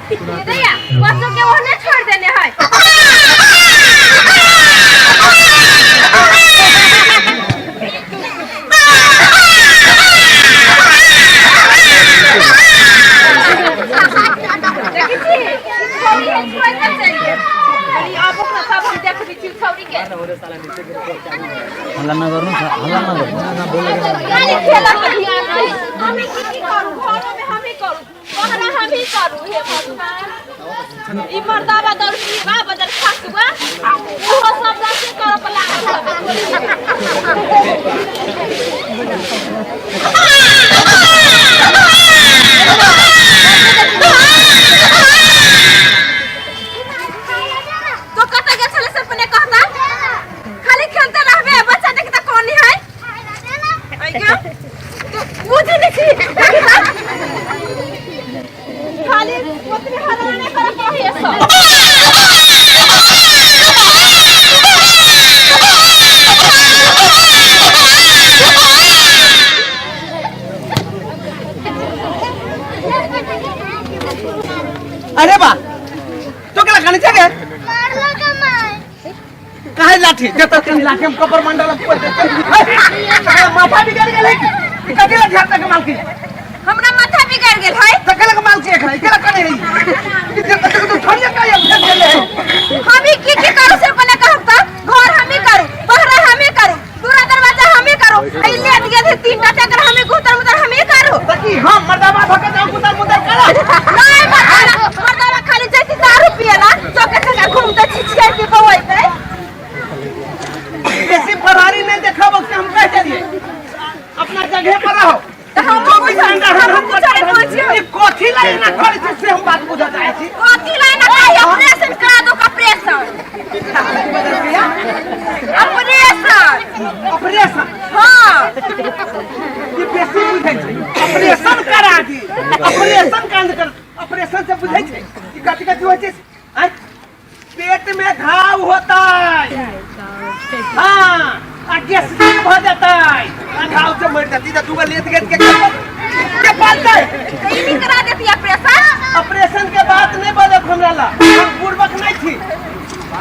भैया बच्चों के वहाँ छोड़ देने हैं हल्ला ना करो हल्ला ना करो ना बोले हमें की करू घरों में हमें करू बाहर हम ही करू हे भगवान ई मर्दावा दर की बा बदल खासुआ वो सब से कर पला तो कता के चले से पने कहता खाली खेलते रहबे बच्चा देख त कौन है आई क्या तो मुझे नहीं खाली पत्नी हराने कर कही ऐसा अरे बा तो क्या खाने चाहिए काहे लाठी जब तक लाठी हम कपर मंडल पर माथा बिगड़ गेल ककेला घर तक माल की हमरा माथा बिगड़ गेल है ककेला के माल की है केला करे है जब तक तो छोड़िए का ये भेज गेले हम ही की करू से पहले कहता घर हम ही करू बहरा हम ही करू दूरा दरवाजा हम ही करू ले दिए थे तीन का चक्कर हम ही गुतर मुतर हम ही करू ताकि हम मर्दावा भके जाओ गुतर मुतर करा नहीं मर्दावा खाली जैसे दारू पिएला चौके चौके घूमते छिछिया के बवैते ऐसी फरारी नहीं देखा वक्त हम कह चलिए अपना जगह पर रहो तो हम चले पहुंचे ये कोठी लाई ना कर जिससे हम बात बुझा जाए छी कोठी लाई ना कहीं ऑपरेशन करा दो ऑपरेशन ऑपरेशन हां ये बेसी बुझै छै ऑपरेशन करा दी ऑपरेशन कांड कर ऑपरेशन से बुझै छै कि कथि कथि होय छै पेट में घाव होता है हाँ गैस हो जाता है घाव से मर जाती है दूगा लेट गेट के पालता है कहीं नहीं करा देती ऑपरेशन ऑपरेशन के बात नहीं बोले हमरा ला हम पूर्वक नहीं थी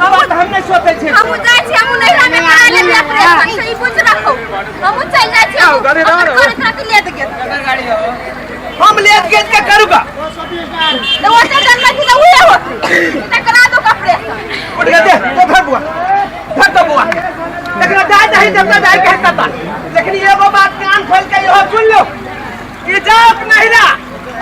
अब हम नहीं सोचे छे हम जाय छी हम नहीं हमें करा ले ऑपरेशन सही बुझ रखो हम चल जाय छी करे खातिर लेट गेट गाड़ी हो हम लेट गेट के करूगा तो वो जन्म थी ना हुए हो तो करा दो ऑपरेशन उठ गए तो घर बुआ घर तो बुआ लेकिन जाए नहीं जब तक जाए कहता था लेकिन ये वो बात कान खोल के यो सुन लो कि जाप नहीं ना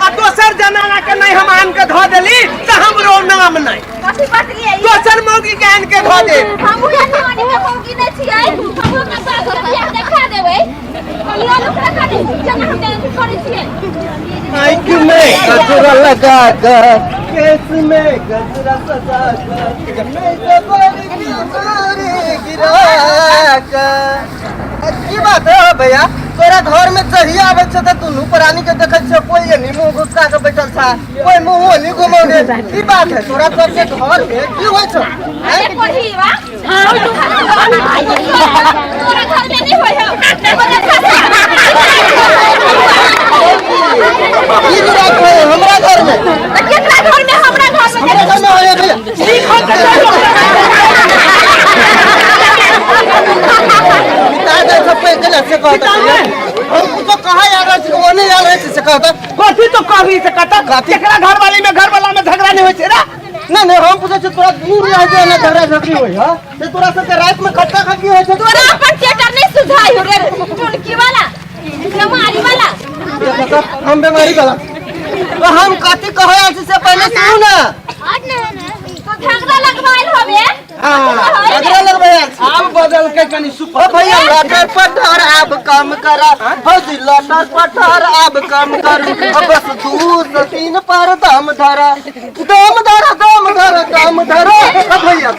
आ दोसर जनाना के नहीं हम आन के धो देली त हमरो नाम नहीं कथि बात लिए दोसर मौगी के आन के धो दे हम उहे जवानी के मौगी नहीं छियै हम के साथ देखा देबै कलिया लोग देखा दे जब हम करे छियै आँख में गजरा लगा कर केस में गजरा सजा कर मैं जबर की मारे गिरा कर की बात है भैया तोरा घर में चढ़िया आवे छ त तू प्राणी के देखै छ कोई नहीं मुंह घुसका के बैठल था कोई मुंह नहीं घुमौने की बात है तोरा सब के घर में की होय छ अरे कोठी बा हां तोरा घर में नहीं होय हो हमरा घर में केकरा घर में हमरा घर में होय भैया ठीक हो से कहता हम तो कहा यार वो नहीं यार से कहता कथि तो कहबी से कहता केकरा घर वाली में घर वाला में झगड़ा नहीं होय छै रे नहीं हम पूछे छ तोरा दूर रह जे ना झगड़ा झगड़ी होय ह से तोरा से रात में खट्टा खट्टी होय छै तोरा अपन थिएटर नहीं सुझाई हो रे टुनकी वाला बीमारी वाला हम बीमारी वाला तो हम कथि कहै से पहले सुन ना तो झगड़ा लगवाइल होबे झगड़ा लगवाइल अब बदल के कनी सुपर भैया लटर पटर अब कम करा भौजी लटर पटर अब कम कर बस 2 3 पर दम धरा भैया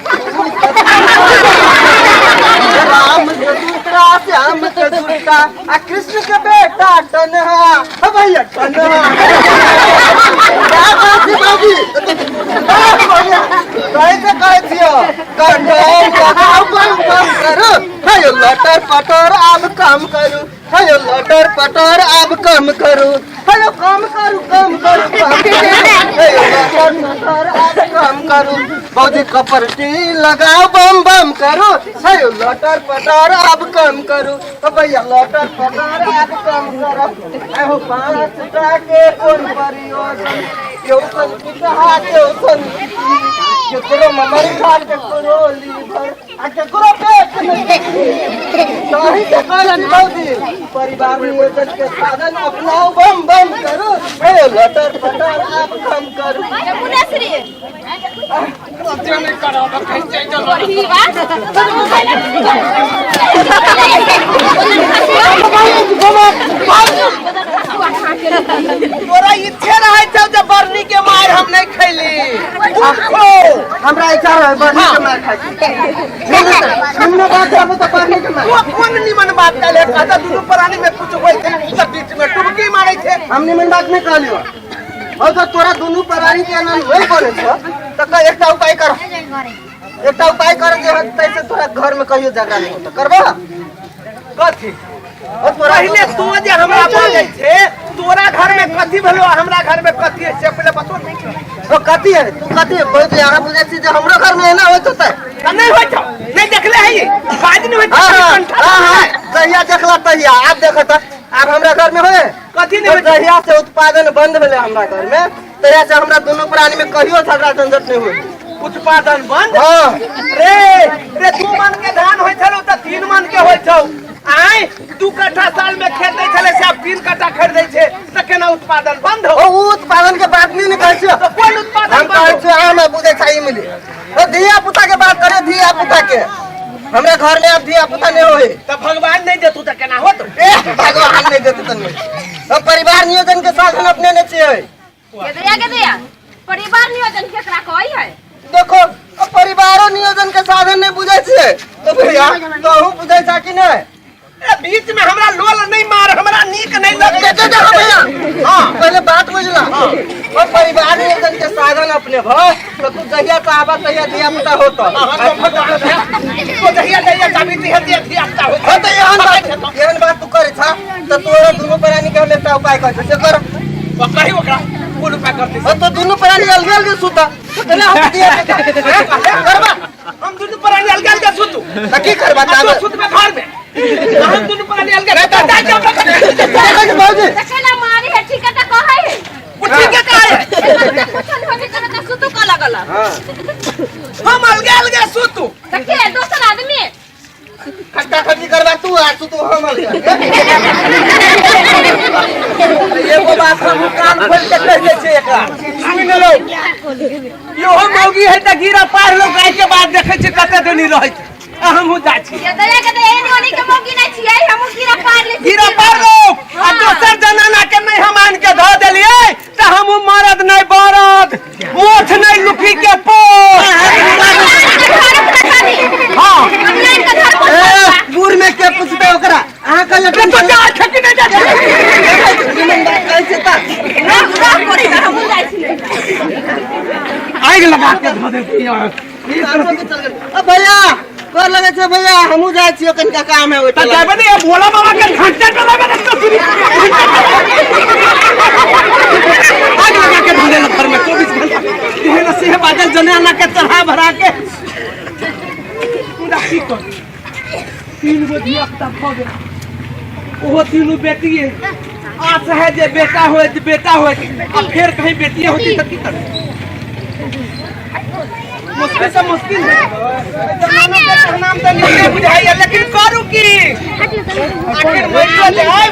राम के दूसरा श्याम के दूसरा आ कृष्ण के बेटा तन्हा भैया तन्हा कैसे कहे छियो काम करू हेलो लटर पटर अब काम करू हेलो लटर पटर अब काम करू हेलो काम करू हेलो लटर भौजी कपरटी लगाओ बम बम करो है लटर पटर अब कम करो भैया लटर पटर अब कम करो एहो 5 टाके कोन परियोजन क्यों सन किता क्यों सन केकरो ममर खा केकरो लीवर आ केकरो पेट नहीं के कहन भौजी परिवार नियोजन के साधन अपनाओ बम बम करो है लटर पटर अब कम करो मुनेश्री नहीं करो कैसे चलो ही बात तोरा इच्छे रहे छौ जे बरनी के मार हम नहीं खैली हमरा इच्छा रहे बरनी के मार खाई हमने बात हम तो बरनी के मार वो कौन निमन बात कहले कहता दुनु प्राणी में कुछ होई थे सब बीच में टुबकी मारै छे हम निमन बात नहीं कहलियो और तो तोरा दुनु प्राणी के नाम होई बोले छ त एकटा उपाय कर जे तैसे तोरा घर में कहियो झगड़ा नहीं होता करबा कथी पहले तो जे हमरा बोलै छे तोरा घर में कथी भेलो हमरा घर में कथी है से पहले बतो ओ कथी है तू कथी बहुत यारा बुझै छी जे हमरा घर में एना होत होतै नहीं होत नहीं देखले है बाज नहीं होत हां जहिया देखला तहिया अब देखत अब हमरा घर में होय कथी नहीं होत जहिया से उत्पादन बंद भेले हमरा घर में तहिया से हमरा दोनों प्राणी में कहियो झगड़ा झंझट नहीं होय उत्पादन बंद हां रे 2 मन के धान होय छलो त 3 मन के होय छौ आय 2 कट्ठा साल में खेत दै छले से अब 3 कट्ठा खरीदै छे त केना उत्पादन बंद हो ओ उत्पादन के बात नहीं कहै छी तो कोन उत्पादन बंद कहै छी हम बुझै छै मिली ओ धिया पुता के बात करे धिया पुता के हमरा घर में अब धिया पुता नहीं होय त भगवान नहीं देतु त केना होत भगवान नहीं देतु त नहीं अब परिवार नियोजन के साधन अपने ने छै के दिया परिवार नियोजन केकरा कहै है देखो परिवारो नियोजन के साधन नहीं बुझै छै तो भैया तोहू बुझै छ कि नहीं ए बीच में हमरा लोल नहीं मार हमरा नीक नहीं लगते दे भैया हां पहले बात बुझला और परिवार नियोजन के साधन अपने भ तो तू जहिया चाहबा तहिया दिया पुता होतो तो जहिया जहिया चाबी दिया दिया होतो तो एहन बात तू करे छ तो तोरा दुनु प्राणी के लेता उपाय कर से कर कहीं ओकरा कोन उपाय करते तो दुनु प्राणी अलग अलग सुता तो केना हो दिया करबा हम दुनु प्राणी अलग अलग सुतू त की करबा त सुत में घर में हम दुनु प्राणी अलग रहता जा बाबूजी केना मारी है ठीक है त कहै है ठीक है का है कुछ होने करता सुतू का लगल हां हम अलग अलग सुतू त के दोसर आदमी खट्टा खट्टी करबा तू आ सुतू हम अलग एगो बात हम कान खोल के कह छै एकरा सुन लो यो मौगी है त गिरा पार लो गाय के बाद देखे छै कते दिन रहै छै हम जा छी ये दया के एनी ओनी के मौगी नहीं छियै हम गिरा पार ले गिरा पार लो आ दोसर जनाना के नहीं हम आन के ध देलिए त हम मरद नहीं बरद मोछ नहीं लुकी के पो हां ऑनलाइन का घर गुर में के पूछबे ओकरा अहाँ कहले तो जा खेती नहीं जा कैसे ता हम जाय छी आइ गेल बात के ध दे भैया कर लगे छे भैया हमहू जाय छियो कनका काम है ओटा जाबे ने भोला बाबा के घंटा चलाबे ने तो सुनी आग लगा के धले घर में 24 घंटा एहन से बादल जनाना के चढ़ा भरा के पूरा की कर 3 गो धिया पुता भ गेल ओहो तीनों बेटी आस है जे बेटा होए अब फिर कहीं बेटी होती त की कर मुश्किल से मुश्किल है जमाना के नाम तो नहीं बुझाइए लेकिन करू की आखिर मरियो जाए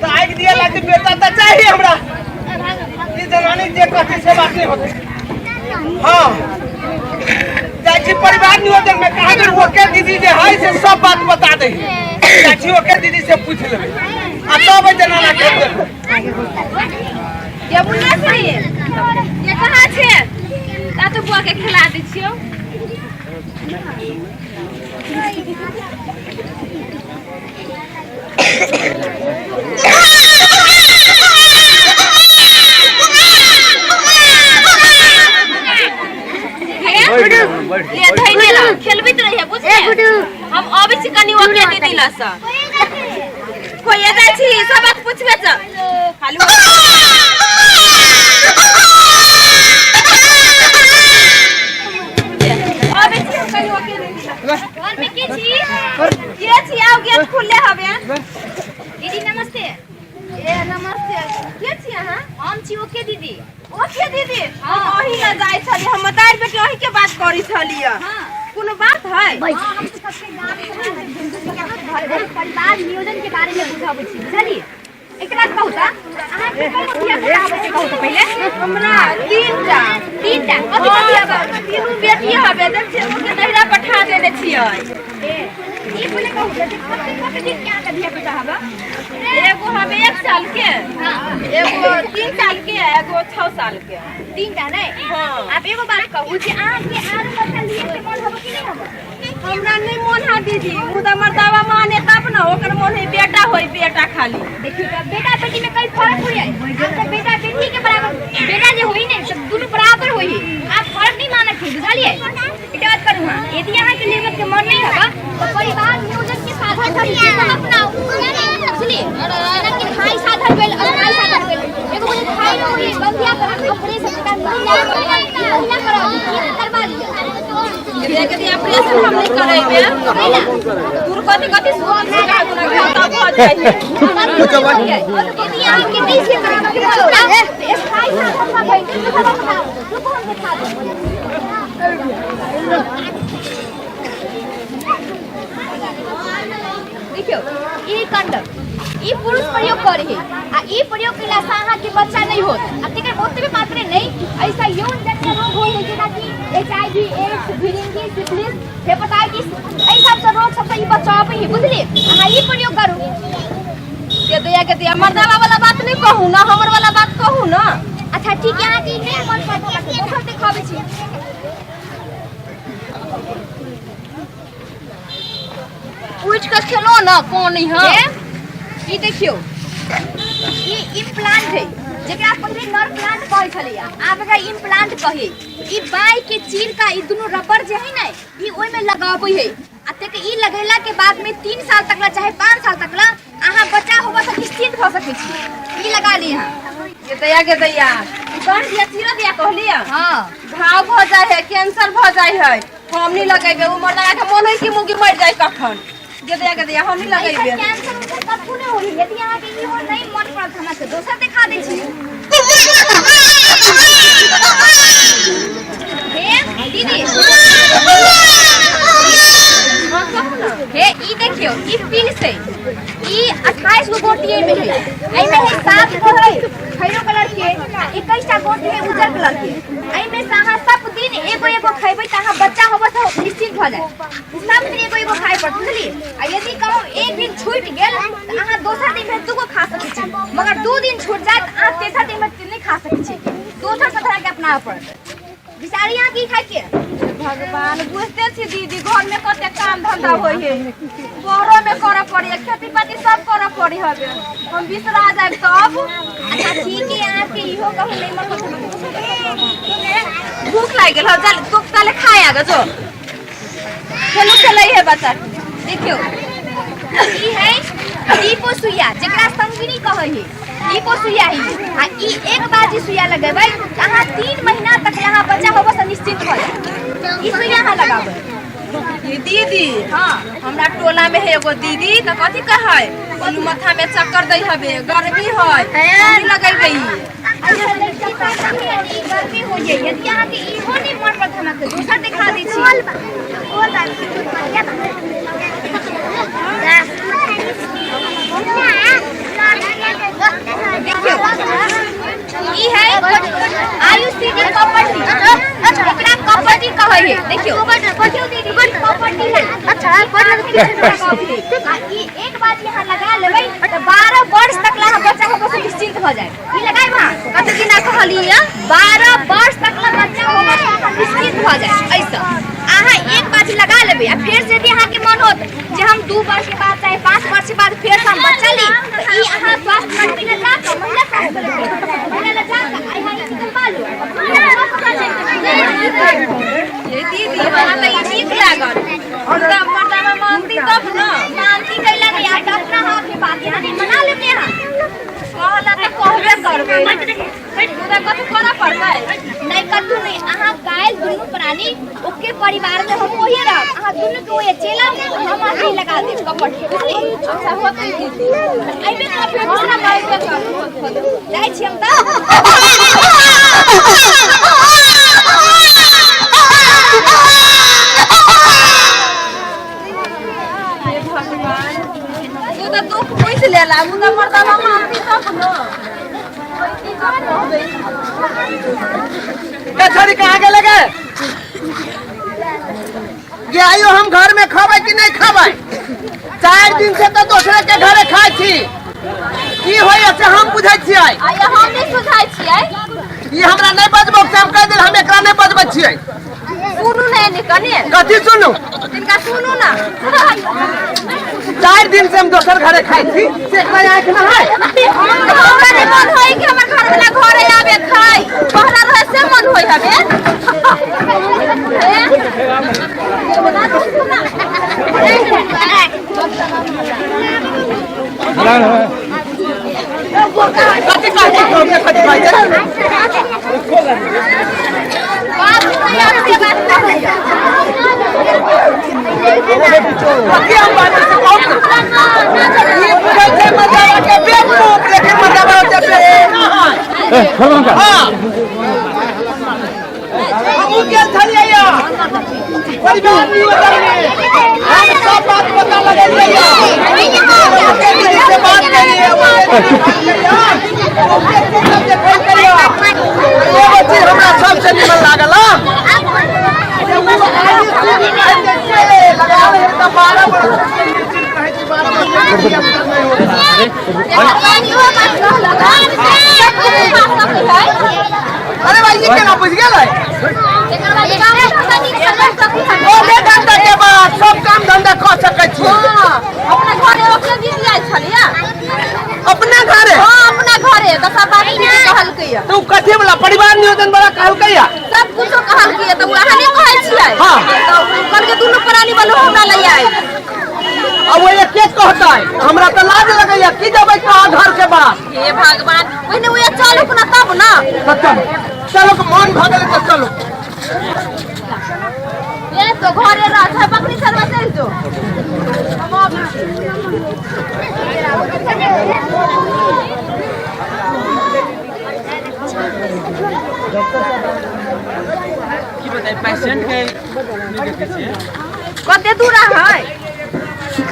तो आग दिया लाके बेटा तो चाहिए हमरा ई जनानी जे कहते से बात नहीं होती हां जाची परिवार नियोजन में कहा कर ओके दीदी जे है से सब बात बता दे जाची ओके दीदी से पूछ लेबे आ तब जनाना के ये बुला से ये कहां छे ता तो बुआ के खिला दै छियो ये धइने ला खेलबी त रहिए बुझे हम अभी से कनी ओके दे दिला सा कोई ए जाय छी सब बात पूछबे छ खाली दीदी हम वही ना जाय छली हम बताइ बेटी वही के बात करी छली कोनो बात है हम सबके गांव परिवार नियोजन के बारे में बुझाबै छी बुझलिए एक बात कहू त अहाँ के कहियो बियाह बताबै छी कहू त पहिले हमरा तीनटा कथि कथि हबे तीनू बेटी हबे देख छै के नहिरा पठा देने छियै ई बोले कहू कथि दिन क्या के बियाह बेटा हबे एगो हबे 1 साल के एगो 3 साल के एगो 6 साल के तीनटा नहीं हां आप एगो बात कहू जे अहाँ के आर बच्चा लिए के मन हबे कि नहीं हबे हमरा नहीं मन है दीदी मुदा मर्दावा माने तब ना ओकर मन है बेटा होई बेटा खाली देखियो त बेटा बेटी में कई फर्क होई है तो बेटा बेटी के बराबर बेटा जे होई ने सब दोनों बराबर होई आप फर्क नहीं माने छी बुझलिए एक बात करू हां यदि अहाँ के लेवत के मन नहीं हबा तो परिवार नियोजन के साधन करिए अपनाओ सुनिए ना कि खाई साधन भेल खाई साधन भेल एगो बोले खाई न होई बंधिया कर ऑपरेशन का महिला करवा लिया देख दी ऑपरेशन हम नहीं करेबे दूर कथि सुन से का गुना खाता भ जाय यदि अहाँ के नहीं से बराबर के बोला इस खाई साधन का भेल तो बताओ रुको हम दिखा देखियो ई कंडम ई पुरुष प्रयोग करे है आ ई प्रयोग केला से अहाँ के बच्चा नहीं होत आ तेकर बहुत भी मात्रा नहीं ऐसा यौन जनित रोग होय है जेना कि HIV एड्स भिरिंगी सिफिलिस हेपेटाइटिस ऐ सब से रोग सब से ई बचावे है बुझलिए अहाँ ई प्रयोग करू के दिया मर्दावा वाला बात नहीं कहू ना हमर वाला बात कहू ना अच्छा ठीक है अहाँ के नहीं मन पड़ता तो दोसर दिखावे छी पूछ के खेलो ना कौन है ई देखियो ई इम्प्लांट है जेकरा पहले नर्व प्लांट कहै छलिया आब एकरा इम्प्लांट कहे ई बाई के चीर का ई दोनों रबर जे है ना ई ओय में लगाबै है आ ते के ई लगैला के बाद में 3 साल तक ला चाहे 5 साल तक ला अहाँ बच्चा होबा त निश्चित भ सकै छी ई लगा ली हां के दैया गण दिया चीरा दिया कहलिया हां घाव भ जाय है कैंसर भ जाय है हम नहीं लगेबे उ मर्दा के मन है कि मुगी मर जाय कखन के दैया हम नहीं लगेबे कैंसर उनका कब ने होई यदि अहाँ के ई हो नहीं मन पड़त हमरा से दोसर दिखा दै छी हे दीदी हे ई देखियो ई पिन से ई 28 गो गोटी में है एई में है 7 गो है खैरो कलर के 21 टा गोटी है उजर कलर के एई में से अहाँ सब दिन एगो खैबै त अहाँ बच्चा होबो त निश्चित भ जाय सब दिन एगो खाइ पड़त बुझलिए आ यदि कहू एक दिन छूट गेल त अहाँ दोसर दिन में 2 गो खा सकै छी मगर 2 दिन छूट जाय त अहाँ तेसर दिन में नहीं खा सकै छी दोसर से तरह के अपना पड़त बिचारी यहाँ की खाइ के भगवान बुझते छी दीदी घर में कते काम धंधा होय है घरो में करऽ पड़ी खेती बाड़ी सब करऽ पड़ी हबे हम बिसरा जाब तब अच्छा ठीक है यहाँ के इहो कहू नहीं मतलब भूख लाग गेल हो चल तो पहले खाए आगे जो खेलै है बच्चा देखियो ई है दीपो सुइया जेकरा संगिनी कहै है दीपो सुइया ही आ ई एक बाजी सुइया लगेबै अहाँ 3 महीना तक यहाँ बच्चा होबो से निश्चित भ जाय ई सुइया अहाँ लगाबै दीदी हां हमरा टोला में है एगो दीदी त कथि कहै कोनो माथा में चक्कर दै हबे गर्मी है हम लगेबै गर्मी हो जाए यदि यहाँ के इहो नहीं मन पर हमरा के दोसर दिखा दै छी ई है आयुषी कॉपर्टी एकरा कॉपर्टी कहै है देखियो कॉपर्टी है अच्छा ई एक बात यहाँ लगा लेबै त 12 वर्ष तक ला बच्चा होबो से निश्चिंत भ जाय ई लगाइ मां कते दिन कहलिए 12 वर्ष तक ला बच्चा होबो से निश्चिंत भ जाय ऐसा अहाँ एक बाजी लगा लेबै आ फिर से यदि अहाँ के मन होत जे हम 2 वर्ष के बाद चाहे 5 वर्ष के बाद फिर से हम बच्चा ली ई अहाँ स्वास्थ्य मंत्री में जाकर महिला स्वास्थ्य महिला जाकर आई हां निकलवा लो ये दीदी हमरा त ई ठीक लागल हमरा मर्दावा मानती तब ना मानती कैला के या त अपना हाथ में बात यहाँ नहीं मना लेते हैं कहला त कहबे करबै पूरा कथि करऽ पड़तै नहीं कतु नहीं अहाँ गाय दुनू प्राणी ओके परिवार में हम वही रह अहाँ दुनू के ओए चेला हम आही लगा दे कपट बुझली अच्छा होतै दीदी आइबे तो फिर दूसरा गाय पे जाय छी हम त तू तो दुख पूछ लेला मुदा मर्दवा मारती तब न क्या छोरी कहाँ गेले गे? ये आयो हम घर में खावे कि नहीं खावे? 4 दिन से तो दूसरे के घरे खाई थी। की होय से हम बुझै छियै? आया हम नहीं सुझाई छियै। ये हमरा नहीं बजबो से हम कह देल हम एकरा नहीं बजबै छियै। सुनू नहीं निकने कथी सुनू? तिनका सुनू ना। 4 दिन से हम दोसर घरे खाई थी से एकरा आंख ना है। हमरा नहीं मन होई कि हमर घर वाला घरे आवे खाई। पहला रहे से मन होई हवे। बता दो सुना। कथी कहै छै? कथी हम बात से कहू? ये बुझै छै मजावा के बेवकूफ लेकिन मजावा के बेवकूफ। हां हम के थलिया परिवार नहीं होता हम सब बात पता लगे लिया से बात करिए वो बच्चे हमरा सबसे निमन लागल अरे भाई ये केना बुझ गेल धंधा के बाद सब काम धंधा कर सकै छी। अपने घरे ओके दी दिया छलिया। अपने घरे? हां अपने घरे तो सब बात कहल कइया। तू कथी वाला परिवार नियोजन वाला कहल कइया? सब कुछ कहल कइया तो वहां नहीं कहै छियै। हां तो कल के दुनु प्राणी वालो हमरा ले आई। अब वो ये के कहता है? हमरा तो लाज लगैया की जबै कहां घर के बात। हे भगवान ओने वो चलू ना तब ना। चलो मन भगल तो चलो। ये तो घरे रह छै बकरी सरवा चल जो। की बताई पेशेंट के नहीं देखे छियै कते दूर है?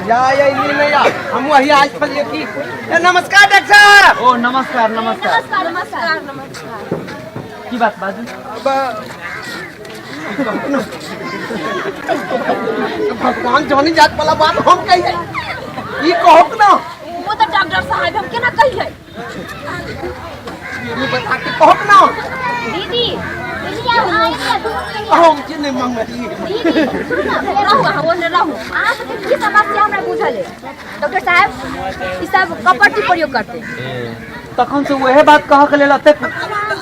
या नहीं या हम वही आज फलिए की। नमस्कार डॉक्टर साहब। ओ नमस्कार नमस्कार नमस्कार नमस्कार। की बात बाजू? भगवान जौनी जात वाला बात हम कहिए ई कहक ना। वो तो डॉक्टर साहब हम केना कहिए? ये बता के कहक ना। दीदी क्या हम के नहीं मंगली। रहू हम ओने रहू। आज की समस्या हमरा बुझल है डॉक्टर साहब। ई सब कपट प्रयोग करते तखन से वहे बात कह के लेल तक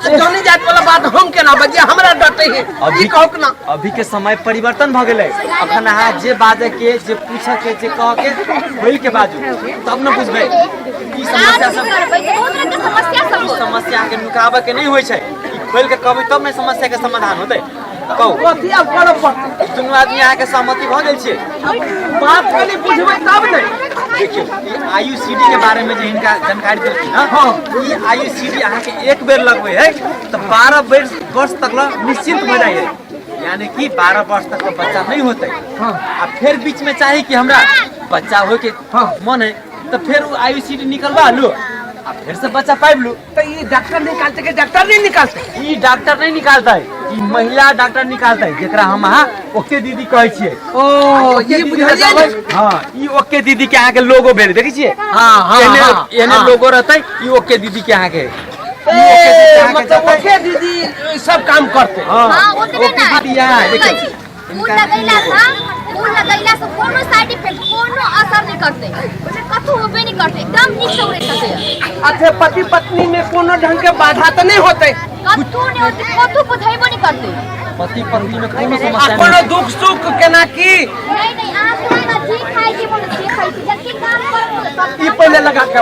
जौनी जात वाला बात हम केना बजिया हमरा डटे है ई कहक ना। अभी के समय परिवर्तन भ गेलै। अखन अहाँ जे बाजे के जे पूछे के जे कह के बोल के बाजू तब न बुझबै। ई समस्या सब समस्या के नुकाबे के नहीं होय छै। ई खोल के कहबै तब न समस्या के समाधान होतै। कहू कथी अब करऽ पड़तै? दुनू आदमी अहाँ के सहमति भ गेल छियै? बात खाली बुझबै तब नहीं। देखियो ई आयुसीडी के बारे में जे इनका जानकारी देलखिन ना। हां ई आयुसीडी अहाँ के एक बेर लगबै है तो 12 वर्ष तक ल निश्चिंत भ जाय है। यानी कि 12 वर्ष तक बच्चा नहीं होते। हाँ आ फिर बीच में चाहे कि हमरा बच्चा हो के मन है तो फिर वो आयुसीडी निकलवा लो आ फिर से बच्चा पाइब लो। तो ये डॉक्टर निकालते के डॉक्टर नहीं निकालते? ई डॉक्टर नहीं निकालता है, ई महिला डॉक्टर निकालता है जेकरा हम अहाँ ओके दीदी कहै छियै। ओ ये बुझलियै ने? हां ई ओके दीदी के अहाँ के लोगो भेल देखै छियै। हां हां एने लोगो रहतै ई ओके दीदी के अहाँ के। मतलब ओके दीदी सब काम करते। हां ओतबे ना देखिए फूल लगैला से कोनो साइड इफेक्ट कोनो असर नहीं करते। ओसे कथु होबे नहीं करते। एकदम निक से उड़े छते। अच्छा पति पत्नी में कोनो ढंग के बाधा तो नहीं होते? कथु नहीं होते। कथु बुझाइबो नहीं करते। पति पत्नी में कोनो समस्या कोनो दुख सुख केना की? नहीं आज ना जी खाई की बोले जी खाई की जल्दी काम करो। ई पहले लगा के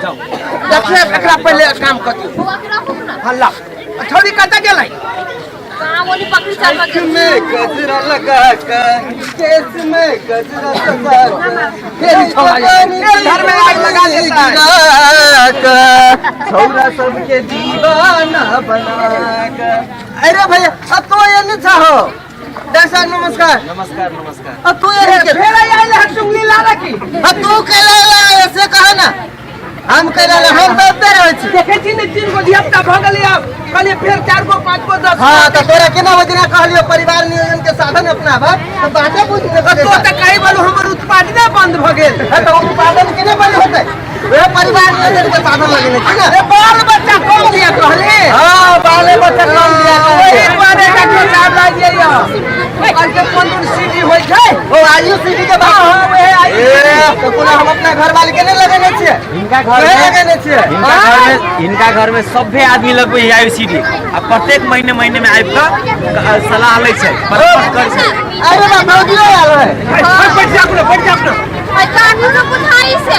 जाओ देखले एकरा पहले काम कर दियो। हुआ के रखो ना। हल्ला छोड़ी कत गेलै? कहां बोली पकड़ी चल आँख में गजरा लगा कर, केस में गजरा सजा कर, घर में आग लगा देता है। छौरा सबके दीवाना बना कर। अरे भैया अब तो ये नहीं चाहो दर्शक नमस्कार नमस्कार नमस्कार। अब तू ये टुंगली ला रखी अब तू कहला ऐसे कहा ना हम कहला हम तो उतर रहे छी देखे छी ने 3 गो धियापुता भ गेलै अब कहलिए फिर 4 गो 5 गो 10। हां तो तोरा केना वजना कहलियो परिवार नियोजन के साधन अपना बा तो बाटे बुझ ने तो त कहि बोलू हमर उत्पादन बंद भ गेल। तो उत्पादन केना बंद होतै वे परिवार नियोजन के साधन लगने छी ना ए बाल बच्चा कम दिया कहले। हां बाले बच्चा कम दिया ओही बारे का हिसाब लागिए या आज के कोन सिटी होय छै ओ आयु सिटी के बात हां वे आयु तो पूरा हम अपना घर वाले के नहीं लगने छिए इनका घर में इनका घर में सभे आदमी लगबै है आईसीडी आ प्रत्येक महीने में आबि के सलाह लै छै परामर्श करै छै। अरे बा भौजियो आलो है बैठ जा अपना काटू तो बुझाई से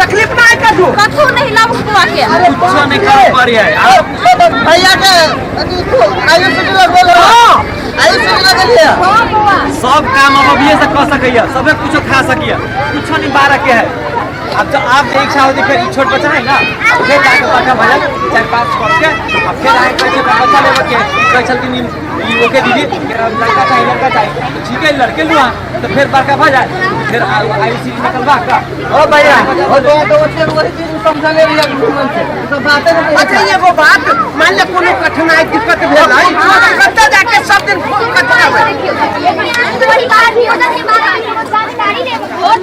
तकलीफ ना कथू कथू नहीं लाभ हुआ के कुछ नहीं कर पड़ी है। भैया के आयु सिटी लग बोलो आयु सिटी लग लिया सब काम अब अभी से कर सकैया सबे कुछ खा सकिया कुछ नहीं बारह के है। अब जब आप इच्छा होती फिर छोट बच्चा है ना फिर जाके बच्चा भजन 4-5 करके अब फिर आए कैसे बच्चा लेवे के कह चलती ई ओके दीदी लड़का चाहिए ठीक है लड़के लुआ तो फिर बड़का भजा फिर आईसी निकलवा का ओ भैया ओ तो वही चीज समझा ले लिया मन से तो बातें नहीं। अच्छा ये वो बात मान ले कोनो कठिनाई दिक्कत भेल है कत्ता जाके सब दिन कठिनाई परिवार नियोजन के बारे में जानकारी ले वोट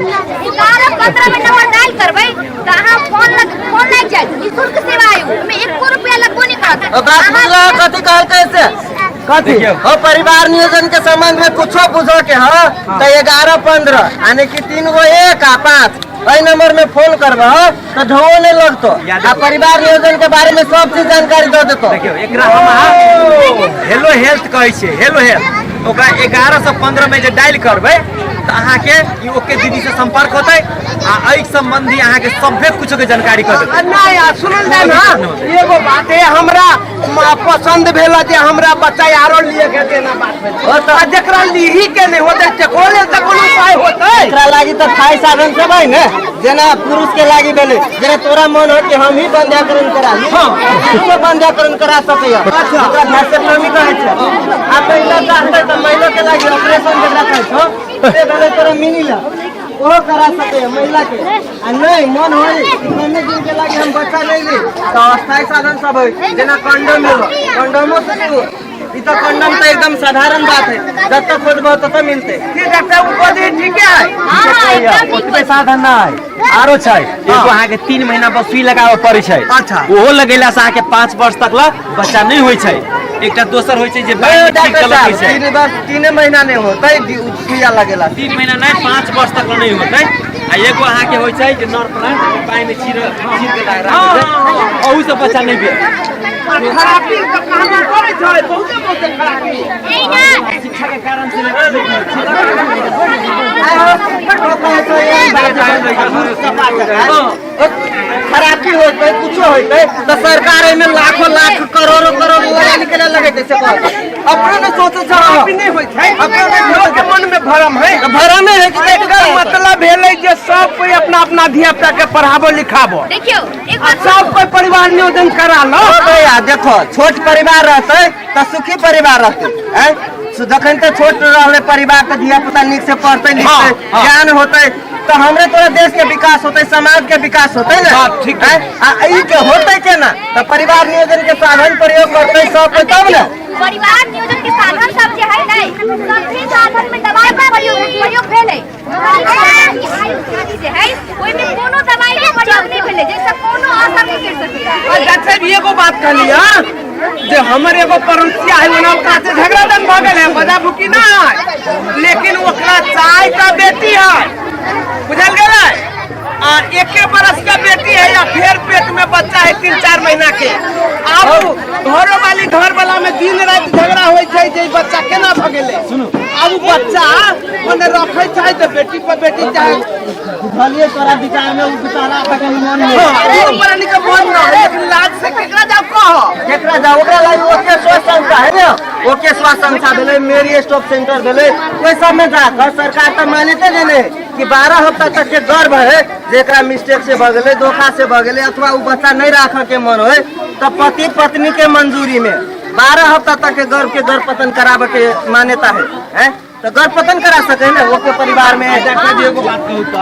11-15 में नंबर डायल करबै कहां फोन लग जाए निशुल्क सेवा आयोग में 1 रुपया लगबो नहीं करत। ओ बात बुझला कथि कहल कैसे कथि ओ परिवार नियोजन के संबंध में कुछो बुझो के ह तो 11-15 यानी कि 3 गो 1 आ 5 एहि नंबर में फोन करबो तो ढो नहीं लगतो आ परिवार नियोजन के बारे में सब चीज जानकारी दे देतो। देखियो एकरा हम हेलो हेल्थ कहै छै हेलो हेल्थ ओकरा 11 से 15 में जे डायल करबै तो अहाँ के ई ओके दीदी से संपर्क होतै आ एहि संबंधी अहाँ के सभे कुछ के जानकारी कर देतै। ना यार सुनल जाय ना एगो बात है हमरा पसंद भेला जे हमरा बच्चा यारो लिए के देना बात भेल ओ तो जकरा लीही के नहीं होतै चकोले त कोनो उपाय होतै एकरा लागी त खाई साधन से भाई ने जेना पुरुष के लागी भेले जेना तोरा मन हो कि हम ही बंध्याकरण करा ली हां तो बंध्याकरण करा सकैया ओकरा भैसेक्टोमी कहै छै आ पहिला चाहते त महिला के लागी ऑपरेशन जकरा कहै छौ से भेले तोरा मिनिला वो करा सकते हैं महिला के आ नहीं मन हो कितने दिन के लागे हम बच्चा नहीं ली तो अस्थायी साधन सब है जेना कंडोम हो कंडोमो से नहीं हो ई तो कंडोम तो एकदम साधारण बात है जब तक खोजबो तब तक मिलते ठीक है ऊपर दी ठीक है ओतबे साधन ना है आरो छै एगो अहाँ के 3 महीना बस सुई लगाबे पड़ै छै। अच्छा ओहो लगेला से अहाँ के 5 वर्ष तक ला बच्चा नहीं होय छै। एकटा दोसर होय छै जे ठीक गलत छै 3 महीना नहीं होतै सुइया लगेला 3 महीना नहीं 5 वर्ष तक नहीं होतै आ एगो अहाँ के होय छै जे नर प्लांट पानी में छीर के लगा छै ओहू से बच्चा नहीं भेल। खराबी का काम करे छै बहुत खराबी नहीं ना शिक्षा के कारण से खराबी होते कुछ होते तो सरकार में लाखों लाख करोड़ों करोड़ निकले लगे जैसे अपने ने सोचे नहीं होय छै अपने मन में भरम है कि एकर मतलब भेलै जे सब कोई अपना अपना धिया पुता के पढ़ाबो लिखाबो देखियो एक बात सब कोई परिवार नियोजन करा लो भैया देखो छोट परिवार रहते तो सुखी परिवार रहते जखन तो छोट रहले परिवार तो धिया पुता निक से पढ़ते लिखते ज्ञान होते तो हमरे तोरा देश के विकास होते समाज के विकास होते ना ठीक है ई के होते केना तो परिवार नियोजन के साधन प्रयोग करते सब कोई तब ना परिवार नियोजन के साधन सब जे है नहीं सभी साधन में दवाई का प्रयोग भेलै आयु जे है ओइ में कोनो दवाई के प्रयोग नहीं भेलै जैसे कोनो असर नहीं कर सके। अच्छा एगो बात कहलिया जे हमर एगो पड़ोसिया है ओना से झगड़ा दन भ गेल है बजा भुकी ना लेकिन ओकरा चाय का बेटी है बुझल गेलै आ 1 बरस का बेटी है या फिर पेट में बच्चा है 3-4 महीना के अब घर वाला में दिन रात झगड़ा होय छै जे बच्चा केना भ गेलै सुनु अब बच्चा मने रखै छै त बेटी पर बेटी चाहे बुझलिए तोरा विचार में उ बेचारा का मन है ऊपर निके मन न है लेकिन लाज से केकरा जाओ कह केकरा जाओ ओकरा लागि ओके सोच समझा है ने ओके स्वास्थ्य संस्था भेले, मेरी स्टॉप सेंटर भेले, कोई सब में जाकर सरकार तो मान्यता देले कि 12 हफ्ता तक के गर्भ है जेकरा मिस्टेक से भगले, धोखा से भगले अथवा वो बच्चा नहीं रख के मन हो तो पति पत्नी के मंजूरी में 12 हफ्ता तक के गर्भपतन करावे के मान्यता है? तो गर्भपतन करा सके ना वो के परिवार में। एगो बात कहू तो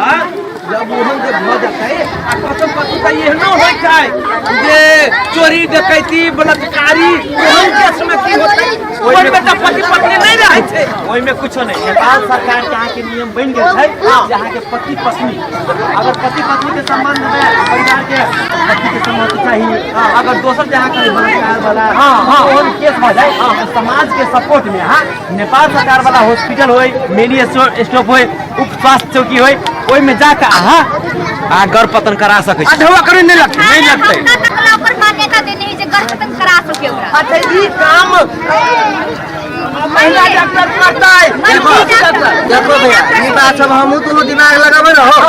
जब ओहन के भ जाए आ कसम कसम का ये न होय छै जे चोरी डकैती बलात्कारी ओहन केस में की होतै? ओइ में तो पति पत्नी नहीं रहै छै, ओइ में कुछ नहीं। नेपाल सरकार के यहाँ के नियम बन गेल छै जहाँ के पति पत्नी अगर पति पत्नी के संबंध में परिवार के पति के संबंध चाहिए, अगर दोसर जहाँ के बलात्कार वाला ओहन केस भ जाए तो समाज के सपोर्ट में नेपाल सरकार वाला हॉस्पिटल होय, मेनी स्टॉप होय, उप स्वास्थ्य चौकी होय, ओइ में जाकर गर्भपतन करा सके छी। नहीं लगते मान्यता देने है जे गर्भपतन करा सके ओकरा। अच्छा ई काम महिला डॉक्टर करता है। देखो भैया ये बात सब हम दोनों दिमाग लगावे रहो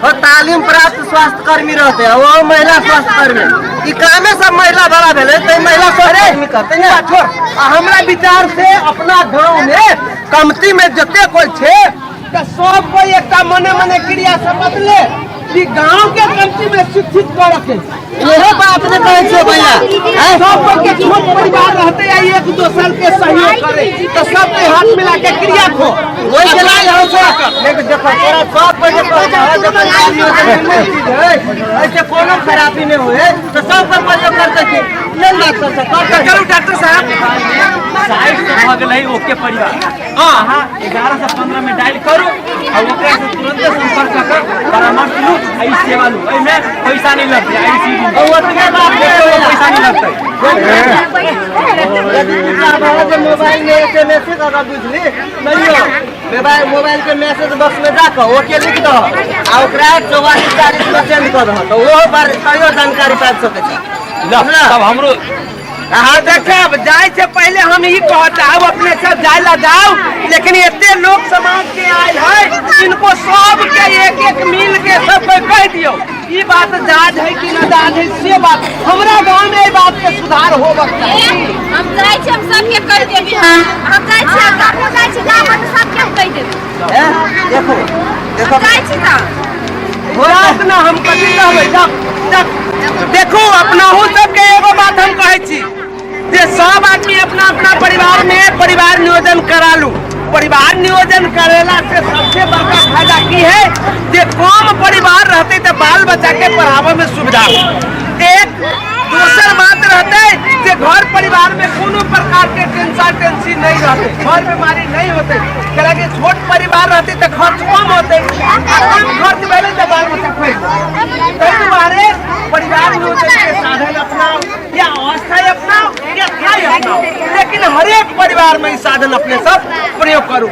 और तालीम प्राप्त स्वास्थ्य कर्मी रहते हैं वो महिला स्वास्थ्य कर्मी ई कामे सब महिला बड़ा भेले तो महिला स्वास्थ्य कर्मी करते ना। छोड़ हमरा विचार से अपना गांव में कमती में जते कोई छे तो सब कोई एक मने मने क्रिया समझ ले कि गांव के कमती में शिक्षित कर रखे यही बात ने कहे छे भैया। सब कोई के छोट परिवार रहते हैं एक दूसरे के सहयोग करे तो सब के हाथ मिला के क्रिया खो वही चला हो सो लेकिन देखो तोरा सब कोई के ऐसे कोनो खराबी नहीं हुए तो सब पर मदद करते थे नहीं लगता था। चलो डॉक्टर साहब साइड से भ गेलै ओके परिवार हां 11 से 15 में डायल करू और ओकरा से तुरंत संपर्क कर परामर्श लू आई सेवा लू। एहि में पैसा नहीं लगते, आईसीडी और ओतने बात पैसा नहीं लगते। यदि पूछा मोबाइल में एसएमएस अगर बुझली नहीं मोबाइल के मैसेज बॉक्स में जाकर ओके लिख दो आ ओकरा 4440 में सेंड कर दो तो वो पर कहियो जानकारी पाबि सकै छी। तब हमरो हाँ देखब जाए से पहले हम ही कहता हूँ अपने सब जाए जाओ लेकिन इतने लोग समाज के आए हैं इनको सब के एक मिल के सब कोई कह दियो ये बात जायज है कि न जायज है से बात हमरा गांव में बात के सुधार हो सकता है। हम जाय छी हम सब के कह देबी हम जाय छी हम जाय छी गांव में सब के कह देबी। देखो देखो जाय छी त बात ना हम कथी कहबै देखो अपना हो सबके एगो बात हम कहै छी जे सब आदमी अपना अपना परिवार में परिवार नियोजन करा लू। परिवार नियोजन करेला से सबसे बड़का फायदा की है जे कम परिवार रहते तो बाल बच्चा के पढ़ावे में सुविधा एक दूसर बात रहते जे घर परिवार में कोनो प्रकार के टेंशन नहीं रहते, घर बीमारी नहीं होते कि छोट परिवार रहते तो खर्च कम होते कम खर्च भेले तो बाल बच्चा परिवार नियोजन के साधन अपनाओ या अवस्था अपनाओ या खाए अपनाओ लेकिन हर एक परिवार में साधन अपने सब प्रयोग करो।